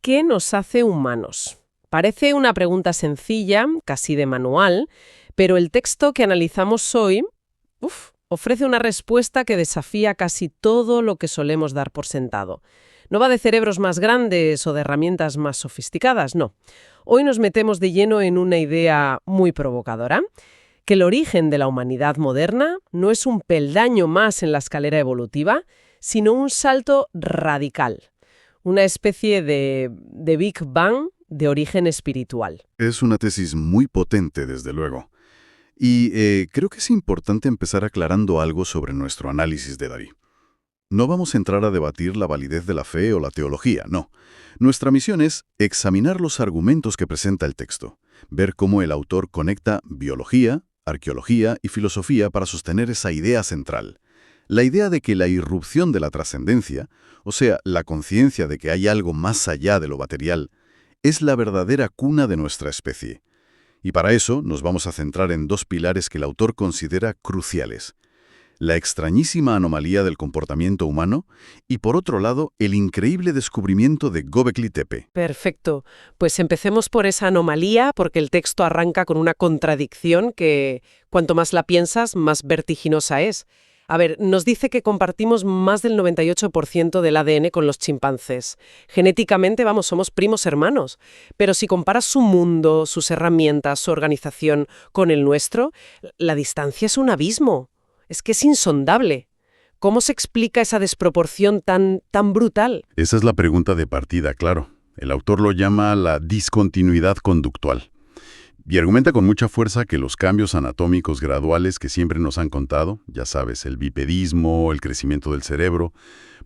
¿qué nos hace humanos? Parece una pregunta sencilla, casi de manual, pero el texto que analizamos hoy, ofrece una respuesta que desafía casi todo lo que solemos dar por sentado. No va de cerebros más grandes o de herramientas más sofisticadas, no. Hoy nos metemos de lleno en una idea muy provocadora, que el origen de la humanidad moderna no es un peldaño más en la escalera evolutiva, sino un salto radical, una especie de Big Bang de origen espiritual. Es una tesis muy potente, desde luego. Y creo que es importante empezar aclarando algo sobre nuestro análisis de David. No vamos a entrar a debatir la validez de la fe o la teología, no. Nuestra misión es examinar los argumentos que presenta el texto, ver cómo el autor conecta biología, arqueología y filosofía para sostener esa idea central. La idea de que la irrupción de la trascendencia, o sea, la conciencia de que hay algo más allá de lo material, es la verdadera cuna de nuestra especie. Y para eso nos vamos a centrar en dos pilares que el autor considera cruciales: la extrañísima anomalía del comportamiento humano y, por otro lado, el increíble descubrimiento de Göbekli Tepe. Perfecto. Pues empecemos por esa anomalía, porque el texto arranca con una contradicción que, cuanto más la piensas, más vertiginosa es. A ver, nos dice que compartimos más del 98% del ADN con los chimpancés. Genéticamente, somos primos hermanos. Pero si comparas su mundo, sus herramientas, su organización con el nuestro, la distancia es un abismo. Es que es insondable. ¿Cómo se explica esa desproporción tan brutal? Esa es la pregunta de partida, claro. El autor lo llama la discontinuidad conductual. Y argumenta con mucha fuerza que los cambios anatómicos graduales que siempre nos han contado, ya sabes, el bipedismo, el crecimiento del cerebro,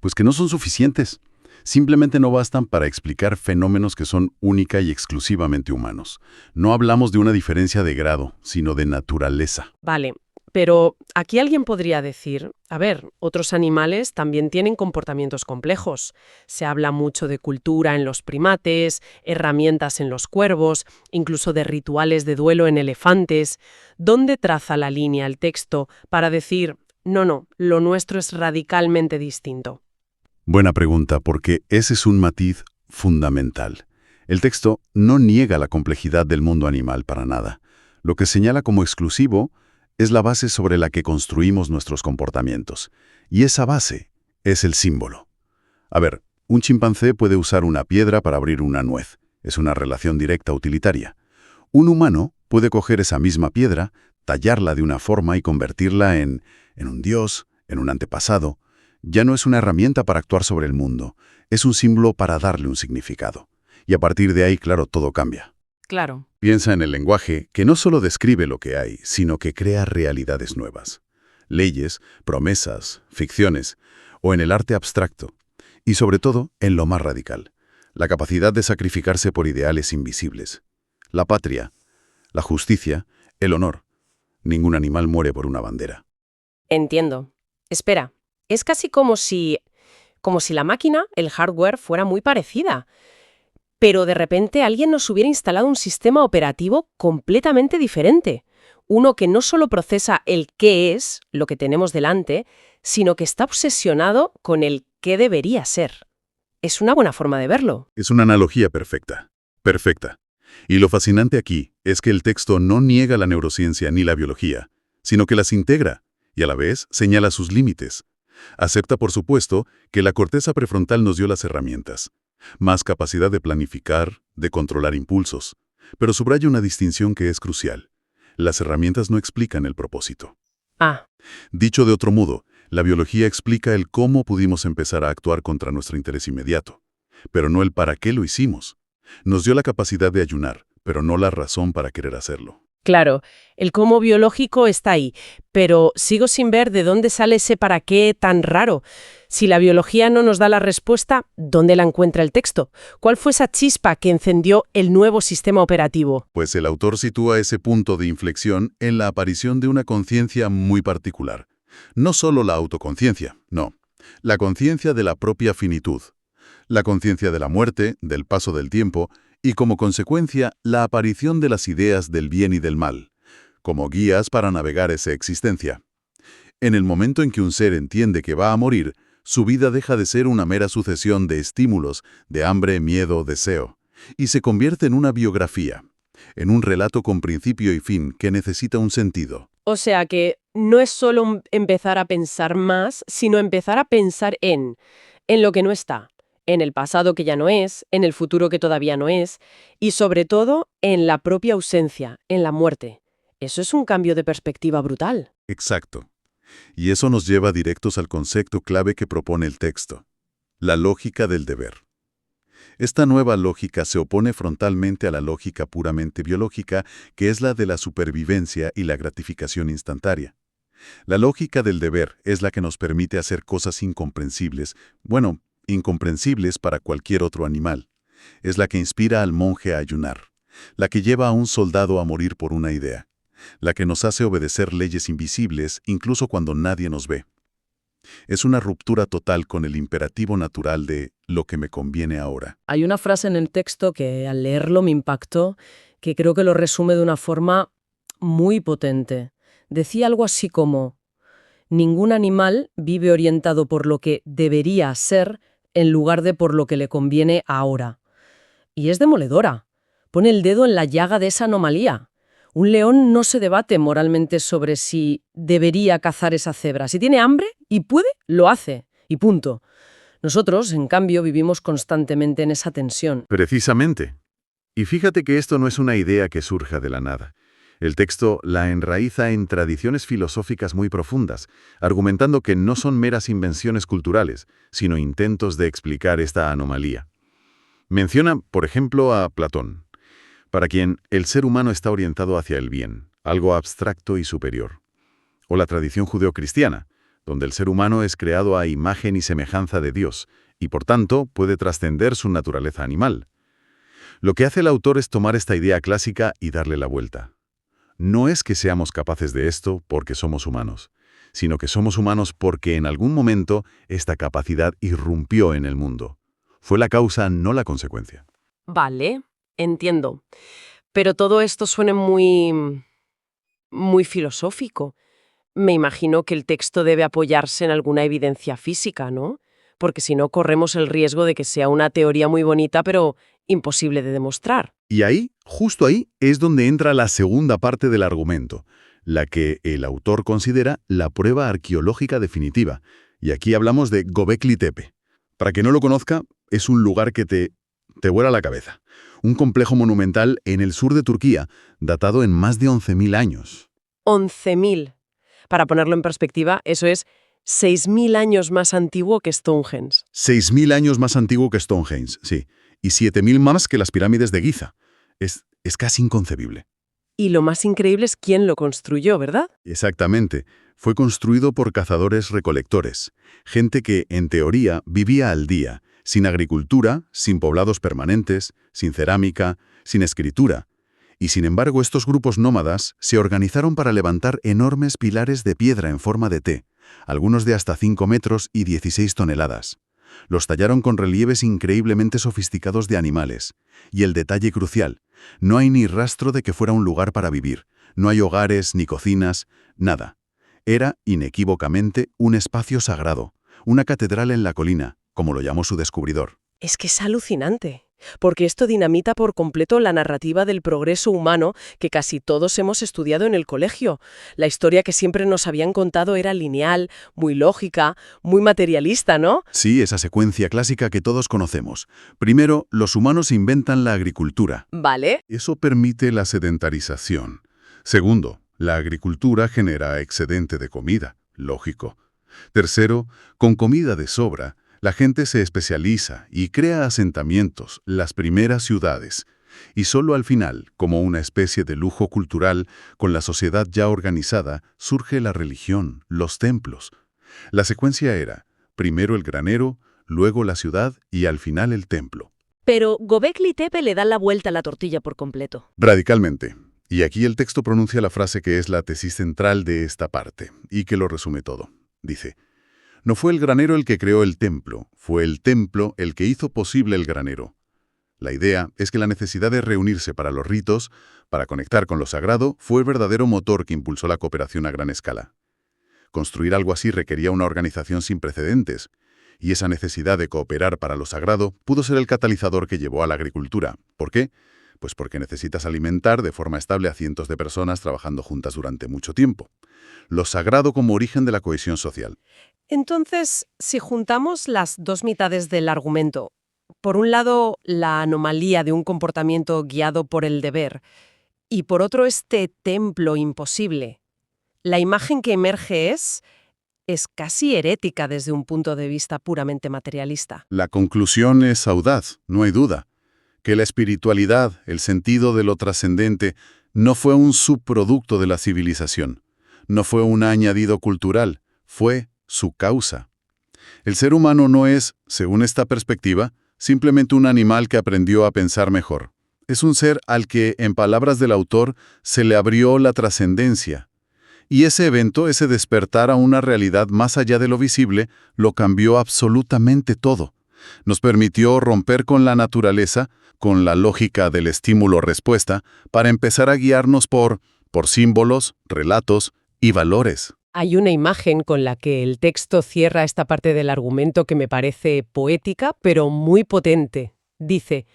pues que no son suficientes. Simplemente no bastan para explicar fenómenos que son única y exclusivamente humanos. No hablamos de una diferencia de grado, sino de naturaleza. Vale, pero aquí alguien podría decir, a ver, otros animales también tienen comportamientos complejos. Se habla mucho de cultura en los primates, herramientas en los cuervos, incluso de rituales de duelo en elefantes. ¿Dónde traza la línea el texto para decir, no, lo nuestro es radicalmente distinto? Buena pregunta, porque ese es un matiz fundamental. El texto no niega la complejidad del mundo animal para nada. Lo que señala como exclusivo es la base sobre la que construimos nuestros comportamientos. Y esa base es el símbolo. A ver, un chimpancé puede usar una piedra para abrir una nuez. Es una relación directa utilitaria. Un humano puede coger esa misma piedra, tallarla de una forma y convertirla en un dios, en un antepasado. Ya no es una herramienta para actuar sobre el mundo, es un símbolo para darle un significado. Y a partir de ahí, claro, todo cambia. Claro. Piensa en el lenguaje, que no solo describe lo que hay, sino que crea realidades nuevas. Leyes, promesas, ficciones, o en el arte abstracto. Y sobre todo, en lo más radical, la capacidad de sacrificarse por ideales invisibles. La patria, la justicia, el honor. Ningún animal muere por una bandera. Entiendo. Espera, es casi como si la máquina, el hardware, fuera muy parecida. Pero de repente alguien nos hubiera instalado un sistema operativo completamente diferente. Uno que no solo procesa el qué es, lo que tenemos delante, sino que está obsesionado con el qué debería ser. Es una buena forma de verlo. Es una analogía perfecta. Perfecta. Y lo fascinante aquí es que el texto no niega la neurociencia ni la biología, sino que las integra y a la vez señala sus límites. Acepta, por supuesto, que la corteza prefrontal nos dio las herramientas. Más capacidad de planificar, de controlar impulsos. Pero subraya una distinción que es crucial. Las herramientas no explican el propósito. Dicho de otro modo, la biología explica el cómo pudimos empezar a actuar contra nuestro interés inmediato, pero no el para qué lo hicimos. Nos dio la capacidad de ayunar, pero no la razón para querer hacerlo. Claro, el cómo biológico está ahí, pero sigo sin ver de dónde sale ese para qué tan raro. Si la biología no nos da la respuesta, ¿dónde la encuentra el texto? ¿Cuál fue esa chispa que encendió el nuevo sistema operativo? Pues el autor sitúa ese punto de inflexión en la aparición de una conciencia muy particular. No solo la autoconciencia, no. La conciencia de la propia finitud. La conciencia de la muerte, del paso del tiempo, y como consecuencia, la aparición de las ideas del bien y del mal, como guías para navegar esa existencia. En el momento en que un ser entiende que va a morir, Su vida deja de ser una mera sucesión de estímulos, de hambre, miedo, deseo, y se convierte en una biografía, en un relato con principio y fin que necesita un sentido. O sea que no es solo empezar a pensar más, sino empezar a pensar en lo que no está, en el pasado que ya no es, en el futuro que todavía no es, y sobre todo en la propia ausencia, en la muerte. Eso es un cambio de perspectiva brutal. Exacto. Y eso nos lleva directos al concepto clave que propone el texto, la lógica del deber. Esta nueva lógica se opone frontalmente a la lógica puramente biológica, que es la de la supervivencia y la gratificación instantánea. La lógica del deber es la que nos permite hacer cosas incomprensibles, incomprensibles para cualquier otro animal. Es la que inspira al monje a ayunar, la que lleva a un soldado a morir por una idea, la que nos hace obedecer leyes invisibles incluso cuando nadie nos ve. Es una ruptura total con el imperativo natural de lo que me conviene ahora. Hay una frase en el texto que al leerlo me impactó, que creo que lo resume de una forma muy potente. Decía algo así como: ningún animal vive orientado por lo que debería ser en lugar de por lo que le conviene ahora. Y es demoledora. Pone el dedo en la llaga de esa anomalía. Un león no se debate moralmente sobre si debería cazar esa cebra. Si tiene hambre y puede, lo hace. Y punto. Nosotros, en cambio, vivimos constantemente en esa tensión. Precisamente. Y fíjate que esto no es una idea que surja de la nada. El texto la enraiza en tradiciones filosóficas muy profundas, argumentando que no son meras invenciones culturales, sino intentos de explicar esta anomalía. Menciona, por ejemplo, a Platón, para quien el ser humano está orientado hacia el bien, algo abstracto y superior. O la tradición judeocristiana, donde el ser humano es creado a imagen y semejanza de Dios, y por tanto puede trascender su naturaleza animal. Lo que hace el autor es tomar esta idea clásica y darle la vuelta. No es que seamos capaces de esto porque somos humanos, sino que somos humanos porque en algún momento esta capacidad irrumpió en el mundo. Fue la causa, no la consecuencia. Vale, entiendo. Pero todo esto suena muy filosófico. Me imagino que el texto debe apoyarse en alguna evidencia física, ¿no? Porque si no, corremos el riesgo de que sea una teoría muy bonita, pero imposible de demostrar. Y ahí, justo ahí, es donde entra la segunda parte del argumento, la que el autor considera la prueba arqueológica definitiva. Y aquí hablamos de Göbekli Tepe. Para quien no lo conozca, es un lugar que te vuela la cabeza. Un complejo monumental en el sur de Turquía, datado en más de 11.000 años. 11.000. Para ponerlo en perspectiva, eso es 6.000 años más antiguo que Stonehenge. 6.000 años más antiguo que Stonehenge, sí. Y 7.000 más que las pirámides de Giza. Es casi inconcebible. Y lo más increíble es quién lo construyó, ¿verdad? Exactamente. Fue construido por cazadores-recolectores. Gente que, en teoría, vivía al día, sin agricultura, sin poblados permanentes, sin cerámica, sin escritura. Y sin embargo, estos grupos nómadas se organizaron para levantar enormes pilares de piedra en forma de T, algunos de hasta 5 metros y 16 toneladas. Los tallaron con relieves increíblemente sofisticados de animales. Y el detalle crucial, no hay ni rastro de que fuera un lugar para vivir. No hay hogares, ni cocinas, nada. Era, inequívocamente, un espacio sagrado, una catedral en la colina, como lo llamó su descubridor. Es que es alucinante, porque esto dinamita por completo la narrativa del progreso humano que casi todos hemos estudiado en el colegio. La historia que siempre nos habían contado era lineal, muy lógica, muy materialista, ¿no? Sí, esa secuencia clásica que todos conocemos. Primero, los humanos inventan la agricultura. Vale. Eso permite la sedentarización. Segundo, la agricultura genera excedente de comida. Lógico. Tercero, con comida de sobra, la gente se especializa y crea asentamientos, las primeras ciudades. Y solo al final, como una especie de lujo cultural, con la sociedad ya organizada, surge la religión, los templos. La secuencia era, primero el granero, luego la ciudad y al final el templo. Pero Göbekli Tepe le da la vuelta a la tortilla por completo. Radicalmente. Y aquí el texto pronuncia la frase que es la tesis central de esta parte, y que lo resume todo. Dice: no fue el granero el que creó el templo, fue el templo el que hizo posible el granero. La idea es que la necesidad de reunirse para los ritos, para conectar con lo sagrado, fue el verdadero motor que impulsó la cooperación a gran escala. Construir algo así requería una organización sin precedentes, Y esa necesidad de cooperar para lo sagrado pudo ser el catalizador que llevó a la agricultura. ¿Por qué? Pues porque necesitas alimentar de forma estable a cientos de personas trabajando juntas durante mucho tiempo. Lo sagrado como origen de la cohesión social. Entonces, si juntamos las dos mitades del argumento, por un lado, la anomalía de un comportamiento guiado por el deber, y por otro, este templo imposible, la imagen que emerge es casi herética desde un punto de vista puramente materialista. La conclusión es audaz, no hay duda. Que la espiritualidad, el sentido de lo trascendente, no fue un subproducto de la civilización. No fue un añadido cultural, fue su causa. El ser humano no es, según esta perspectiva, simplemente un animal que aprendió a pensar mejor. Es un ser al que, en palabras del autor, se le abrió la trascendencia. Y ese evento, ese despertar a una realidad más allá de lo visible, lo cambió absolutamente todo. Nos permitió romper con la naturaleza, con la lógica del estímulo-respuesta, para empezar a guiarnos por símbolos, relatos y valores. Hay una imagen con la que el texto cierra esta parte del argumento que me parece poética, pero muy potente. Dice,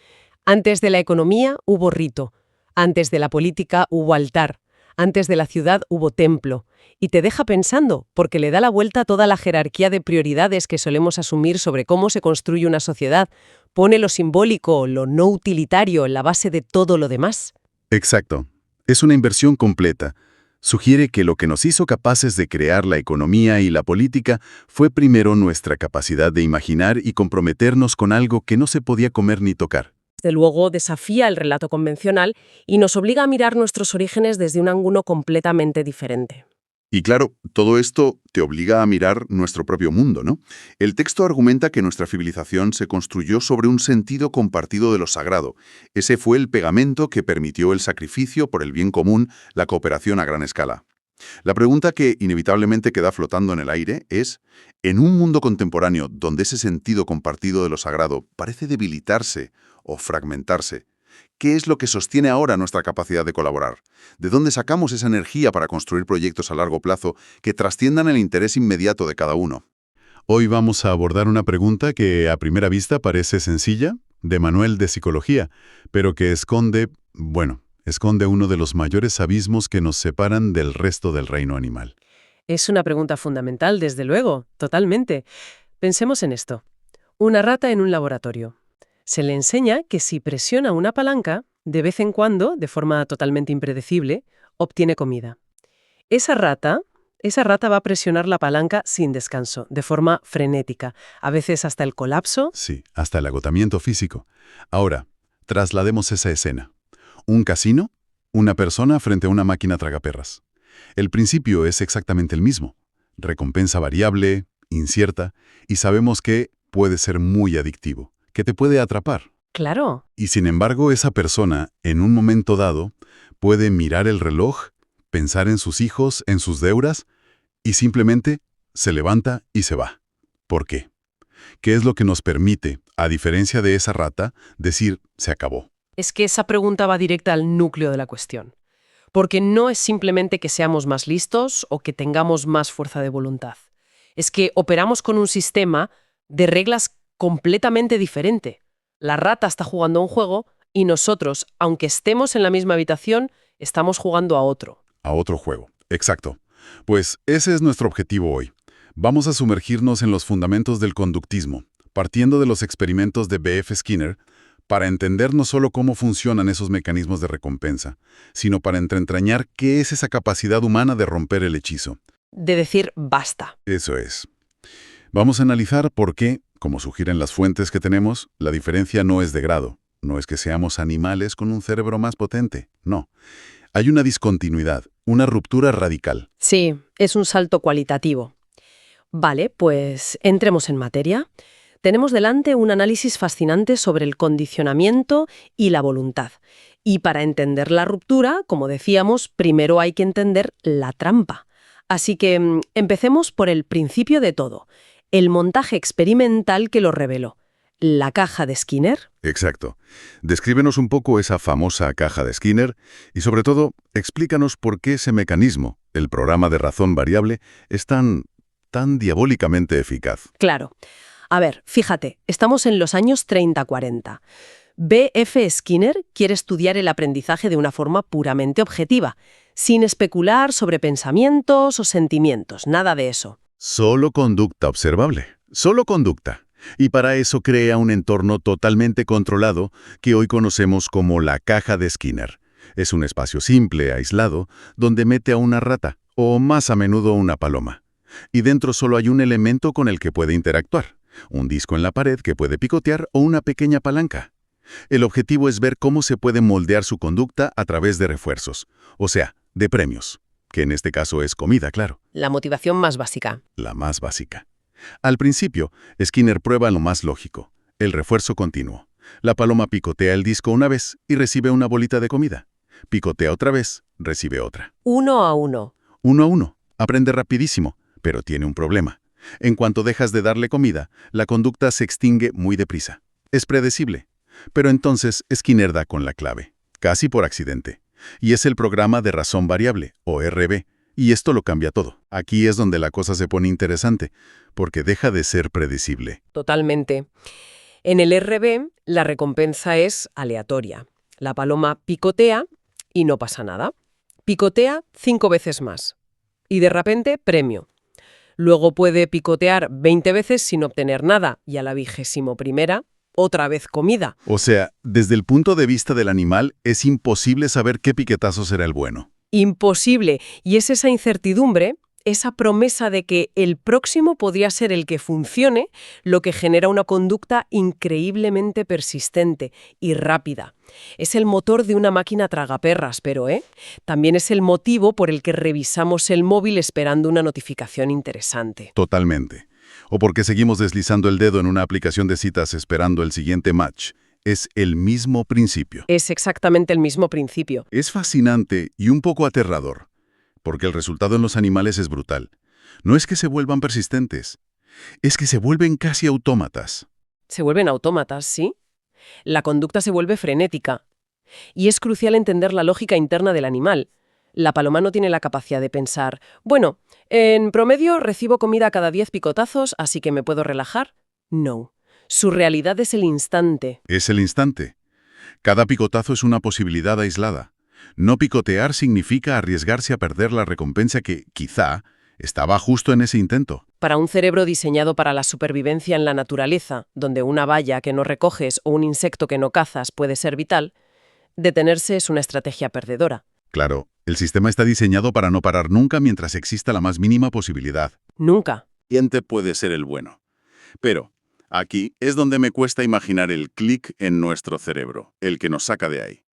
antes de la economía hubo rito, antes de la política hubo altar, antes de la ciudad hubo templo. Y te deja pensando, porque le da la vuelta a toda la jerarquía de prioridades que solemos asumir sobre cómo se construye una sociedad. Pone lo simbólico, lo no utilitario en la base de todo lo demás. Exacto. Es una inversión completa. Sugiere que lo que nos hizo capaces de crear la economía y la política fue primero nuestra capacidad de imaginar y comprometernos con algo que no se podía comer ni tocar. Desde luego desafía el relato convencional y nos obliga a mirar nuestros orígenes desde un ángulo completamente diferente. Y claro, todo esto te obliga a mirar nuestro propio mundo, ¿no? El texto argumenta que nuestra civilización se construyó sobre un sentido compartido de lo sagrado. Ese fue el pegamento que permitió el sacrificio por el bien común, la cooperación a gran escala. La pregunta que inevitablemente queda flotando en el aire es, en un mundo contemporáneo donde ese sentido compartido de lo sagrado parece debilitarse o fragmentarse, ¿qué es lo que sostiene ahora nuestra capacidad de colaborar? ¿De dónde sacamos esa energía para construir proyectos a largo plazo que trasciendan el interés inmediato de cada uno? Hoy vamos a abordar una pregunta que a primera vista parece sencilla, de manual de psicología, pero que esconde uno de los mayores abismos que nos separan del resto del reino animal. Es una pregunta fundamental, desde luego, totalmente. Pensemos en esto. Una rata en un laboratorio. Se le enseña que si presiona una palanca, de vez en cuando, de forma totalmente impredecible, obtiene comida. Esa rata va a presionar la palanca sin descanso, de forma frenética, a veces hasta el colapso. Sí, hasta el agotamiento físico. Ahora, traslademos esa escena. Un casino, una persona frente a una máquina tragaperras. El principio es exactamente el mismo. Recompensa variable, incierta, y sabemos que puede ser muy adictivo, que te puede atrapar. Claro. Y sin embargo, esa persona, en un momento dado, puede mirar el reloj, pensar en sus hijos, en sus deudas, y simplemente se levanta y se va. ¿Por qué? ¿Qué es lo que nos permite, a diferencia de esa rata, decir se acabó? Es que esa pregunta va directa al núcleo de la cuestión. Porque no es simplemente que seamos más listos o que tengamos más fuerza de voluntad. Es que operamos con un sistema de reglas completamente diferente. La rata está jugando a un juego y nosotros, aunque estemos en la misma habitación, estamos jugando a otro. A otro juego, exacto. Pues ese es nuestro objetivo hoy. Vamos a sumergirnos en los fundamentos del conductismo, partiendo de los experimentos de B.F. Skinner, para entender no solo cómo funcionan esos mecanismos de recompensa, sino para entrañar qué es esa capacidad humana de romper el hechizo. De decir basta. Eso es. Vamos a analizar por qué, como sugieren las fuentes que tenemos, la diferencia no es de grado. No es que seamos animales con un cerebro más potente, no. Hay una discontinuidad, una ruptura radical. Sí, es un salto cualitativo. Vale, pues entremos en materia. Tenemos delante un análisis fascinante sobre el condicionamiento y la voluntad. Y para entender la ruptura, como decíamos, primero hay que entender la trampa. Así que empecemos por el principio de todo, el montaje experimental que lo reveló. ¿La caja de Skinner? Exacto. Descríbenos un poco esa famosa caja de Skinner y, sobre todo, explícanos por qué ese mecanismo, el programa de razón variable, es tan diabólicamente eficaz. Claro. A ver, fíjate, estamos en los años 30-40. B.F. Skinner quiere estudiar el aprendizaje de una forma puramente objetiva, sin especular sobre pensamientos o sentimientos, nada de eso. Solo conducta observable, solo conducta. Y para eso crea un entorno totalmente controlado que hoy conocemos como la caja de Skinner. Es un espacio simple, aislado, donde mete a una rata, o más a menudo una paloma. Y dentro solo hay un elemento con el que puede interactuar, un disco en la pared que puede picotear o una pequeña palanca. El objetivo es ver cómo se puede moldear su conducta a través de refuerzos, o sea, de premios, que en este caso es comida, claro. La motivación más básica. La más básica. Al principio, Skinner prueba lo más lógico, el refuerzo continuo. La paloma picotea el disco una vez y recibe una bolita de comida. Picotea otra vez, recibe otra. 1 a 1. 1 a 1. Aprende rapidísimo, pero tiene un problema. En cuanto dejas de darle comida, la conducta se extingue muy deprisa. Es predecible. Pero entonces Skinner da con la clave, casi por accidente. Y es el programa de razón variable, o RB. Y esto lo cambia todo. Aquí es donde la cosa se pone interesante, porque deja de ser predecible. Totalmente. En el RB, la recompensa es aleatoria. La paloma picotea y no pasa nada. Picotea 5 veces más. Y de repente, premio. Luego puede picotear 20 veces sin obtener nada, y a la 21ª, otra vez comida. O sea, desde el punto de vista del animal, es imposible saber qué piquetazo será el bueno. Imposible. Y es esa incertidumbre, esa promesa de que el próximo podría ser el que funcione, lo que genera una conducta increíblemente persistente y rápida. Es el motor de una máquina tragaperras, pero también es el motivo por el que revisamos el móvil esperando una notificación interesante. Totalmente. O porque seguimos deslizando el dedo en una aplicación de citas esperando el siguiente match. Es el mismo principio. Es exactamente el mismo principio. Es fascinante y un poco aterrador, porque el resultado en los animales es brutal. No es que se vuelvan persistentes, es que se vuelven casi autómatas. Se vuelven autómatas, ¿sí? La conducta se vuelve frenética. Y es crucial entender la lógica interna del animal. La paloma no tiene la capacidad de pensar, bueno, en promedio recibo comida cada 10 picotazos, así que me puedo relajar. No. Su realidad es el instante. Es el instante. Cada picotazo es una posibilidad aislada. No picotear significa arriesgarse a perder la recompensa que, quizá, estaba justo en ese intento. Para un cerebro diseñado para la supervivencia en la naturaleza, donde una valla que no recoges o un insecto que no cazas puede ser vital, detenerse es una estrategia perdedora. Claro, el sistema está diseñado para no parar nunca mientras exista la más mínima posibilidad. Nunca. Siguiente puede ser el bueno. Pero aquí es donde me cuesta imaginar el clic en nuestro cerebro, el que nos saca de ahí.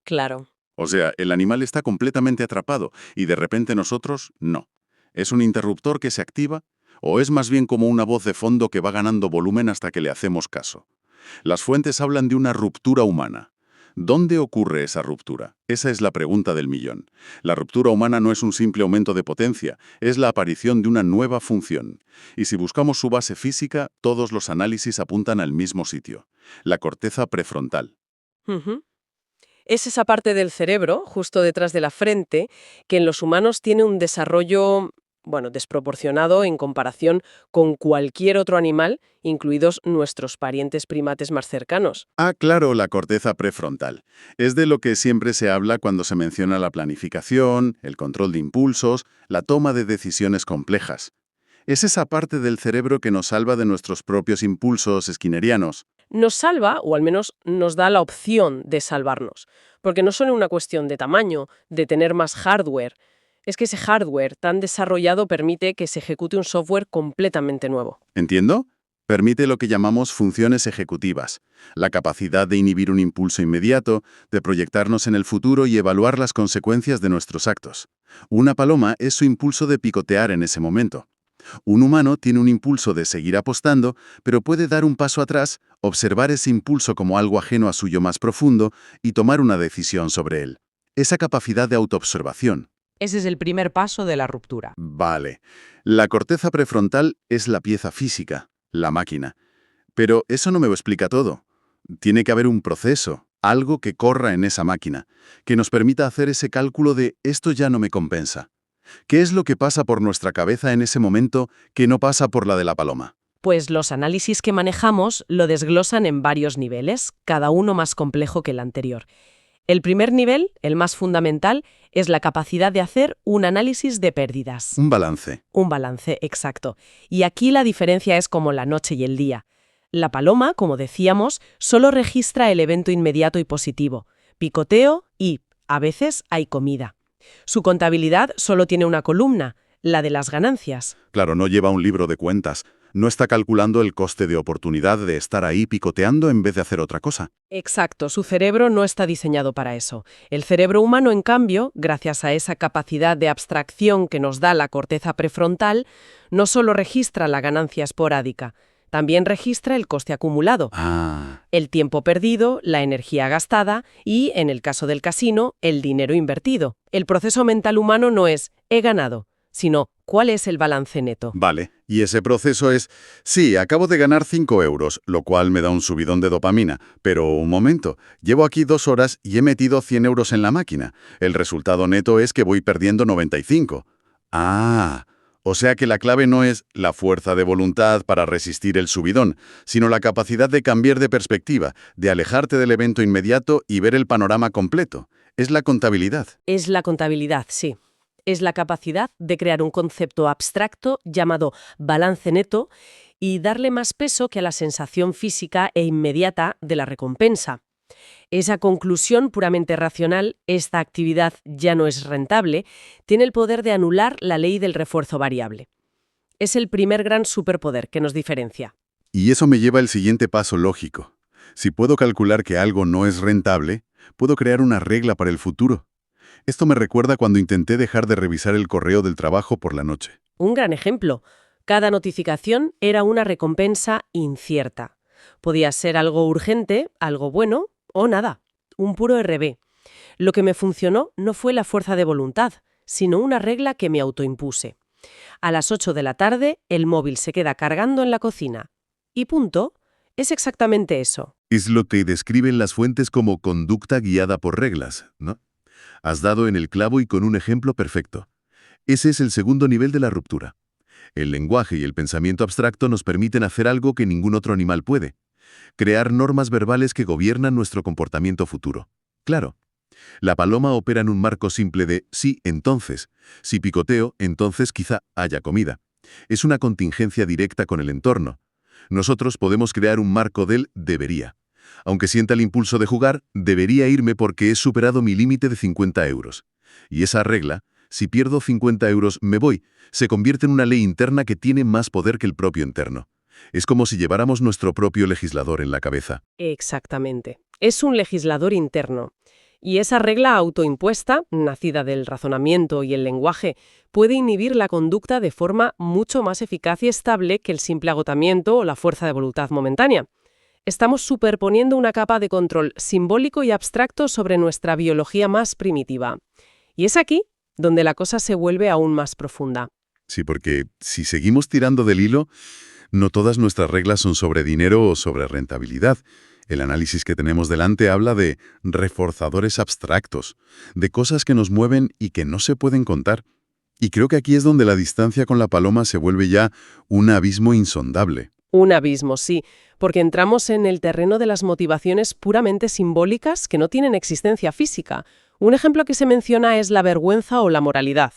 Claro. O sea, el animal está completamente atrapado y de repente nosotros no. ¿Es un interruptor que se activa? ¿O es más bien como una voz de fondo que va ganando volumen hasta que le hacemos caso? Las fuentes hablan de una ruptura humana. ¿Dónde ocurre esa ruptura? Esa es la pregunta del millón. La ruptura humana no es un simple aumento de potencia, es la aparición de una nueva función. Y si buscamos su base física, todos los análisis apuntan al mismo sitio, la corteza prefrontal. Ujú. Es esa parte del cerebro, justo detrás de la frente, que en los humanos tiene un desarrollo, desproporcionado en comparación con cualquier otro animal, incluidos nuestros parientes primates más cercanos. Ah, claro, la corteza prefrontal. Es de lo que siempre se habla cuando se menciona la planificación, el control de impulsos, la toma de decisiones complejas. Es esa parte del cerebro que nos salva de nuestros propios impulsos skinnerianos. Nos salva, o al menos nos da la opción de salvarnos, porque no es solo una cuestión de tamaño, de tener más hardware. Es que ese hardware tan desarrollado permite que se ejecute un software completamente nuevo. ¿Entiendo? Permite lo que llamamos funciones ejecutivas, la capacidad de inhibir un impulso inmediato, de proyectarnos en el futuro y evaluar las consecuencias de nuestros actos. Una paloma es su impulso de picotear en ese momento. Un humano tiene un impulso de seguir apostando, pero puede dar un paso atrás, observar ese impulso como algo ajeno a suyo más profundo y tomar una decisión sobre él. Esa capacidad de autoobservación. Ese es el primer paso de la ruptura. Vale. La corteza prefrontal es la pieza física, la máquina. Pero eso no me lo explica todo. Tiene que haber un proceso, algo que corra en esa máquina, que nos permita hacer ese cálculo de esto ya no me compensa. ¿Qué es lo que pasa por nuestra cabeza en ese momento que no pasa por la de la paloma? Pues los análisis que manejamos lo desglosan en varios niveles, cada uno más complejo que el anterior. El primer nivel, el más fundamental, es la capacidad de hacer un análisis de pérdidas. Un balance. Un balance, exacto. Y aquí la diferencia es como la noche y el día. La paloma, como decíamos, solo registra el evento inmediato y positivo, picoteo y, a veces, hay comida. Su contabilidad solo tiene una columna, la de las ganancias. Claro, no lleva un libro de cuentas. No está calculando el coste de oportunidad de estar ahí picoteando en vez de hacer otra cosa. Exacto, su cerebro no está diseñado para eso. El cerebro humano, en cambio, gracias a esa capacidad de abstracción que nos da la corteza prefrontal, no solo registra la ganancia esporádica, también registra el coste acumulado, el tiempo perdido, la energía gastada y, en el caso del casino, el dinero invertido. El proceso mental humano no es «he ganado», sino «¿cuál es el balance neto?». Vale, y ese proceso es, sí, acabo de ganar 5 euros, lo cual me da un subidón de dopamina, pero un momento, llevo aquí 2 horas y he metido 100 euros en la máquina. El resultado neto es que voy perdiendo 95. O sea que la clave no es la fuerza de voluntad para resistir el subidón, sino la capacidad de cambiar de perspectiva, de alejarte del evento inmediato y ver el panorama completo. Es la contabilidad. Es la contabilidad, sí. Es la capacidad de crear un concepto abstracto llamado balance neto y darle más peso que a la sensación física e inmediata de la recompensa. Esa conclusión puramente racional, esta actividad ya no es rentable, tiene el poder de anular la ley del refuerzo variable. Es el primer gran superpoder que nos diferencia. Y eso me lleva al siguiente paso lógico. Si puedo calcular que algo no es rentable, puedo crear una regla para el futuro. Esto me recuerda cuando intenté dejar de revisar el correo del trabajo por la noche. Un gran ejemplo. Cada notificación era una recompensa incierta. Podía ser algo urgente, algo bueno o nada, un puro RB. Lo que me funcionó no fue la fuerza de voluntad, sino una regla que me autoimpuse. A las 8 de la tarde, el móvil se queda cargando en la cocina. Y punto, es exactamente eso. Es lo que describen las fuentes como conducta guiada por reglas, ¿no? Has dado en el clavo y con un ejemplo perfecto. Ese es el segundo nivel de la ruptura. El lenguaje y el pensamiento abstracto nos permiten hacer algo que ningún otro animal puede: crear normas verbales que gobiernan nuestro comportamiento futuro. Claro, la paloma opera en un marco simple de sí, entonces. Si picoteo, entonces quizá haya comida. Es una contingencia directa con el entorno. Nosotros podemos crear un marco del debería. Aunque sienta el impulso de jugar, debería irme porque he superado mi límite de 50 euros. Y esa regla, si pierdo 50 euros me voy, se convierte en una ley interna que tiene más poder que el propio interno. Es como si lleváramos nuestro propio legislador en la cabeza. Exactamente. Es un legislador interno. Y esa regla autoimpuesta, nacida del razonamiento y el lenguaje, puede inhibir la conducta de forma mucho más eficaz y estable que el simple agotamiento o la fuerza de voluntad momentánea. Estamos superponiendo una capa de control simbólico y abstracto sobre nuestra biología más primitiva. Y es aquí donde la cosa se vuelve aún más profunda. Sí, porque si seguimos tirando del hilo, no todas nuestras reglas son sobre dinero o sobre rentabilidad. El análisis que tenemos delante habla de reforzadores abstractos, de cosas que nos mueven y que no se pueden contar. Y creo que aquí es donde la distancia con la paloma se vuelve ya un abismo insondable. Un abismo, sí, porque entramos en el terreno de las motivaciones puramente simbólicas que no tienen existencia física. Un ejemplo que se menciona es la vergüenza o la moralidad.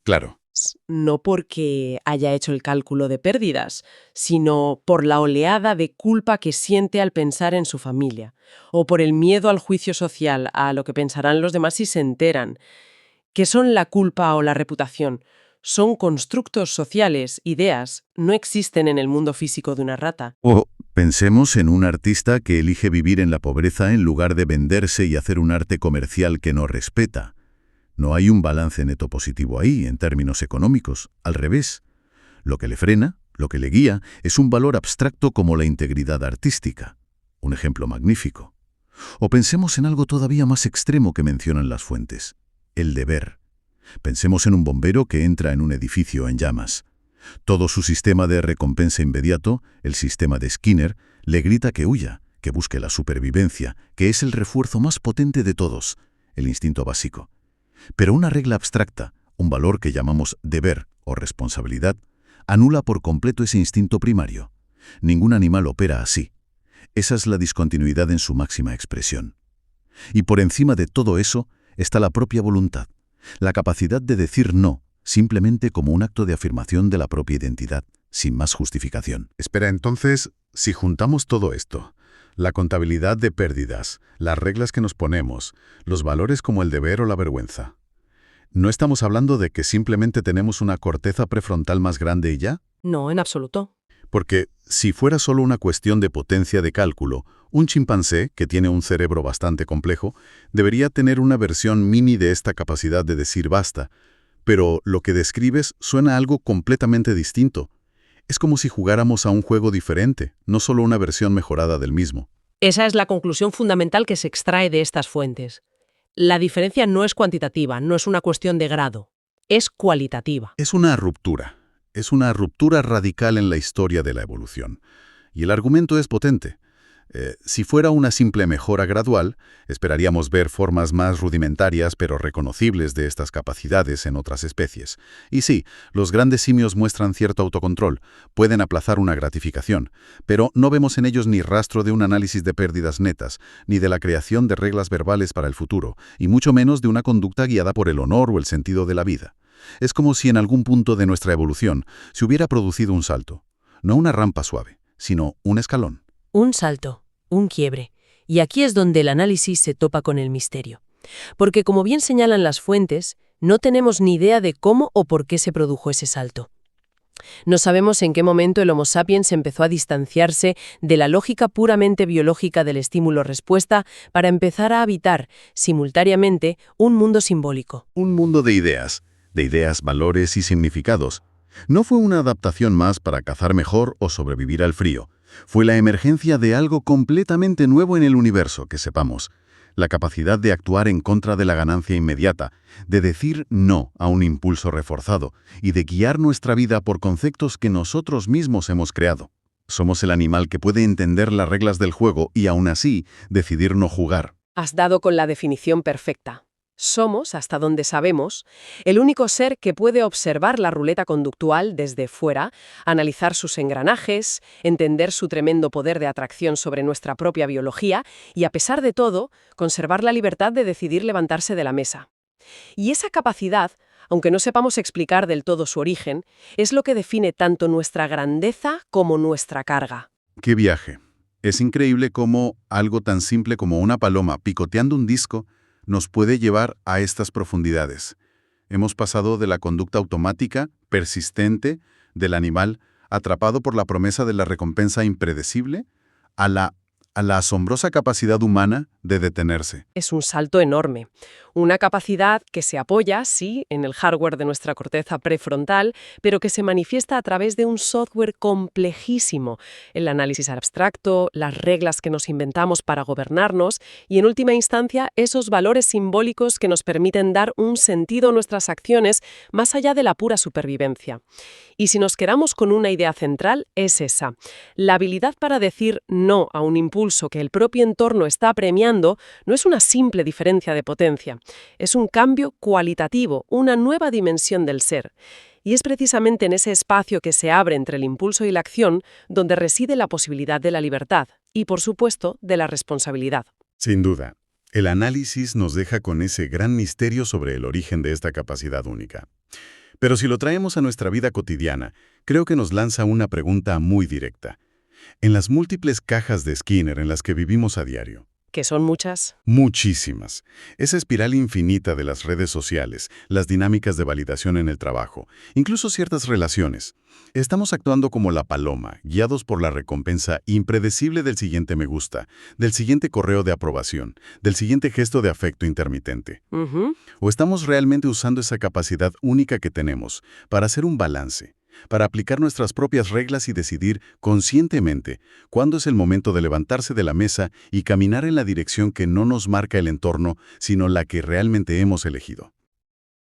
Claro. No porque haya hecho el cálculo de pérdidas, sino por la oleada de culpa que siente al pensar en su familia, o por el miedo al juicio social, a lo que pensarán los demás si se enteran. ¿Qué son la culpa o la reputación? Son constructos sociales, ideas, no existen en el mundo físico de una rata. O pensemos en un artista que elige vivir en la pobreza en lugar de venderse y hacer un arte comercial que no respeta. No hay un balance neto positivo ahí, en términos económicos. Al revés. Lo que le frena, lo que le guía, es un valor abstracto como la integridad artística. Un ejemplo magnífico. O pensemos en algo todavía más extremo que mencionan las fuentes: el deber. Pensemos en un bombero que entra en un edificio en llamas. Todo su sistema de recompensa inmediato, el sistema de Skinner, le grita que huya, que busque la supervivencia, que es el refuerzo más potente de todos, el instinto básico. Pero una regla abstracta, un valor que llamamos deber o responsabilidad, anula por completo ese instinto primario. Ningún animal opera así. Esa es la discontinuidad en su máxima expresión. Y por encima de todo eso está la propia voluntad, la capacidad de decir no, simplemente como un acto de afirmación de la propia identidad, sin más justificación. Espera, entonces, si juntamos todo esto, la contabilidad de pérdidas, las reglas que nos ponemos, los valores como el deber o la vergüenza, ¿no estamos hablando de que simplemente tenemos una corteza prefrontal más grande y ya? No, en absoluto. Porque si fuera solo una cuestión de potencia de cálculo, un chimpancé, que tiene un cerebro bastante complejo, debería tener una versión mini de esta capacidad de decir basta. Pero lo que describes suena a algo completamente distinto. Es como si jugáramos a un juego diferente, no solo una versión mejorada del mismo. Esa es la conclusión fundamental que se extrae de estas fuentes. La diferencia no es cuantitativa, no es una cuestión de grado, es cualitativa. Es una ruptura radical en la historia de la evolución. Y el argumento es potente. Si fuera una simple mejora gradual, esperaríamos ver formas más rudimentarias pero reconocibles de estas capacidades en otras especies. Y sí, los grandes simios muestran cierto autocontrol, pueden aplazar una gratificación, pero no vemos en ellos ni rastro de un análisis de pérdidas netas, ni de la creación de reglas verbales para el futuro, y mucho menos de una conducta guiada por el honor o el sentido de la vida. Es como si en algún punto de nuestra evolución se hubiera producido un salto, no una rampa suave, sino un escalón. Un salto, un quiebre. Y aquí es donde el análisis se topa con el misterio. Porque, como bien señalan las fuentes, no tenemos ni idea de cómo o por qué se produjo ese salto. No sabemos en qué momento el Homo sapiens empezó a distanciarse de la lógica puramente biológica del estímulo-respuesta para empezar a habitar, simultáneamente, un mundo simbólico. Un mundo de ideas, valores y significados. No fue una adaptación más para cazar mejor o sobrevivir al frío. Fue la emergencia de algo completamente nuevo en el universo, que sepamos. La capacidad de actuar en contra de la ganancia inmediata, de decir no a un impulso reforzado y de guiar nuestra vida por conceptos que nosotros mismos hemos creado. Somos el animal que puede entender las reglas del juego y aún así decidir no jugar. Has dado con la definición perfecta. Somos, hasta donde sabemos, el único ser que puede observar la ruleta conductual desde fuera, analizar sus engranajes, entender su tremendo poder de atracción sobre nuestra propia biología y, a pesar de todo, conservar la libertad de decidir levantarse de la mesa. Y esa capacidad, aunque no sepamos explicar del todo su origen, es lo que define tanto nuestra grandeza como nuestra carga. ¡Qué viaje! Es increíble cómo algo tan simple como una paloma picoteando un disco nos puede llevar a estas profundidades. Hemos pasado de la conducta automática, persistente, del animal, atrapado por la promesa de la recompensa impredecible, a la asombrosa capacidad humana de detenerse. Es un salto enorme. Una capacidad que se apoya, sí, en el hardware de nuestra corteza prefrontal, pero que se manifiesta a través de un software complejísimo, el análisis abstracto, las reglas que nos inventamos para gobernarnos y, en última instancia, esos valores simbólicos que nos permiten dar un sentido a nuestras acciones más allá de la pura supervivencia. Y si nos quedamos con una idea central, es esa. La habilidad para decir no a un impulso que el propio entorno está premiando no es una simple diferencia de potencia. Es un cambio cualitativo, una nueva dimensión del ser. Y es precisamente en ese espacio que se abre entre el impulso y la acción donde reside la posibilidad de la libertad y, por supuesto, de la responsabilidad. Sin duda, el análisis nos deja con ese gran misterio sobre el origen de esta capacidad única. Pero si lo traemos a nuestra vida cotidiana, creo que nos lanza una pregunta muy directa. En las múltiples cajas de Skinner en las que vivimos a diario, ¿Que son muchas? muchísimas. Esa espiral infinita de las redes sociales, las dinámicas de validación en el trabajo, incluso ciertas relaciones. Estamos actuando como la paloma, guiados por la recompensa impredecible del siguiente me gusta, del siguiente correo de aprobación, del siguiente gesto de afecto intermitente. ¿O estamos realmente usando esa capacidad única que tenemos para hacer un balance? Para aplicar nuestras propias reglas y decidir conscientemente cuándo es el momento de levantarse de la mesa y caminar en la dirección que no nos marca el entorno, sino la que realmente hemos elegido.